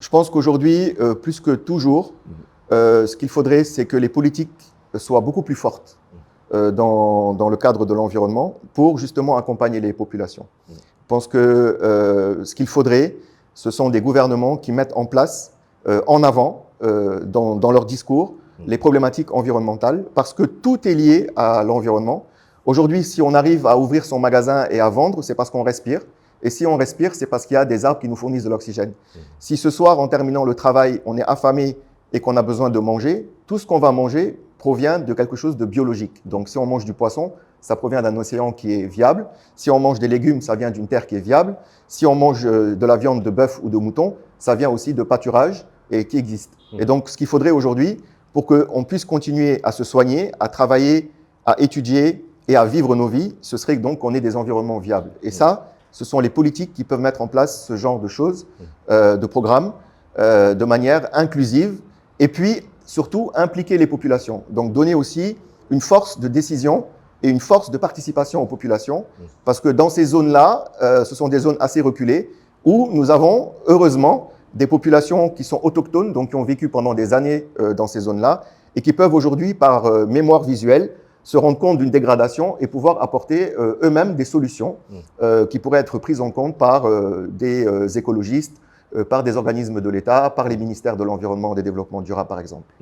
Je pense qu'aujourd'hui, plus que toujours, ce qu'il faudrait, c'est que les politiques soient beaucoup plus fortes dans le cadre de l'environnement pour justement accompagner les populations. Je pense que ce qu'il faudrait, ce sont des gouvernements qui mettent en place, en avant, dans leur discours, les problématiques environnementales, parce que tout est lié à l'environnement. Aujourd'hui, si on arrive à ouvrir son magasin et à vendre, c'est parce qu'on respire. Et si on respire, c'est parce qu'il y a des arbres qui nous fournissent de l'oxygène. Si ce soir, en terminant le travail, on est affamé et qu'on a besoin de manger, tout ce qu'on va manger provient de quelque chose de biologique. Donc, si on mange du poisson, ça provient d'un océan qui est viable. Si on mange des légumes, ça vient d'une terre qui est viable. Si on mange de la viande de bœuf ou de mouton, ça vient aussi de pâturage et qui existe. Et donc, ce qu'il faudrait aujourd'hui, pour qu'on puisse continuer à se soigner, à travailler, à étudier et à vivre nos vies, ce serait donc qu'on ait des environnements viables. Et ça, ce sont les politiques qui peuvent mettre en place ce genre de choses, de programmes, de manière inclusive, et puis surtout impliquer les populations. Donc donner aussi une force de décision et une force de participation aux populations, parce que dans ces zones-là, ce sont des zones assez reculées, où nous avons, heureusement, des populations qui sont autochtones, donc qui ont vécu pendant des années dans ces zones-là, et qui peuvent aujourd'hui, par mémoire visuelle, se rendre compte d'une dégradation et pouvoir apporter eux-mêmes des solutions qui pourraient être prises en compte par des écologistes, par des organismes de l'État, par les ministères de l'Environnement et des Développements durables, par exemple.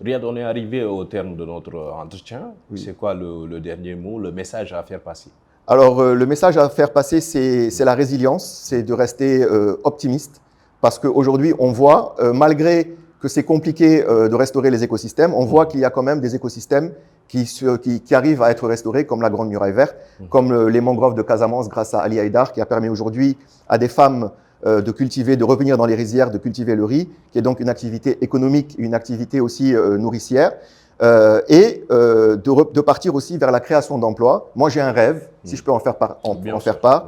Riyad, on est arrivé au terme de notre entretien. Oui. C'est quoi le dernier mot, le message à faire passer? Alors, le message à faire passer, c'est la résilience, c'est de rester optimiste, parce qu'aujourd'hui, on voit, malgré que c'est compliqué de restaurer les écosystèmes, on voit qu'il y a quand même des écosystèmes qui arrivent à être restaurés, comme la Grande Muraille Verte, comme les mangroves de Casamance grâce à Ali Haïdar, qui a permis aujourd'hui à des femmes de cultiver, de revenir dans les rizières, de cultiver le riz, qui est donc une activité économique, une activité aussi nourricière, et de partir aussi vers la création d'emplois. Moi, j'ai un rêve, si je peux en faire part,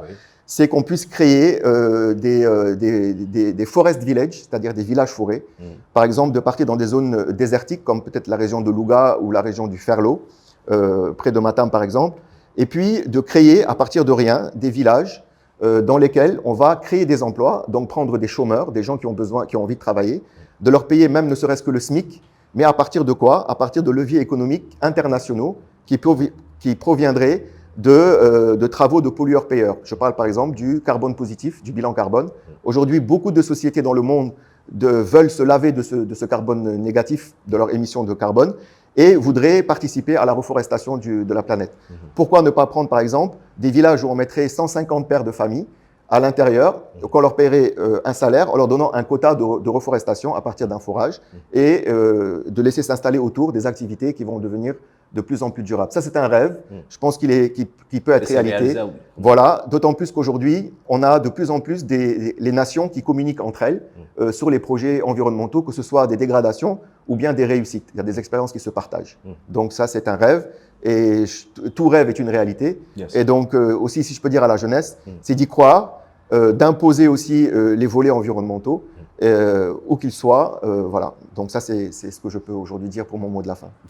oui. C'est qu'on puisse créer des forest villages, c'est-à-dire des villages forêts. Par exemple, de partir dans des zones désertiques, comme peut-être la région de Louga ou la région du Ferlo, près de Matam par exemple, et puis de créer à partir de rien des villages dans lesquels on va créer des emplois, donc prendre des chômeurs, des gens qui ont envie de travailler, de leur payer même ne serait-ce que le SMIC, mais à partir de quoi? À partir de leviers économiques internationaux qui proviendraient de travaux de pollueurs-payeurs. Je parle par exemple du carbone positif, du bilan carbone. Aujourd'hui, beaucoup de sociétés dans le monde veulent se laver de ce carbone négatif, de leur émission de carbone, et voudraient participer à la reforestation de la planète. Pourquoi ne pas prendre par exemple des villages où on mettrait 150 pères de famille à l'intérieur, qu'on leur paierait un salaire en leur donnant un quota de reforestation à partir d'un forage et de laisser s'installer autour des activités qui vont devenir de plus en plus durables. Ça, c'est un rêve, je pense qu'il peut être réalité. Voilà, d'autant plus qu'aujourd'hui, on a de plus en plus les nations qui communiquent entre elles sur les projets environnementaux, que ce soit des dégradations ou bien des réussites. Il y a des expériences qui se partagent. Donc ça, c'est un rêve. Et tout rêve est une réalité. Et donc, aussi, si je peux dire à la jeunesse, c'est d'y croire, d'imposer aussi les volets environnementaux, où qu'ils soient. Voilà. Donc ça, c'est ce que je peux aujourd'hui dire pour mon mot de la fin.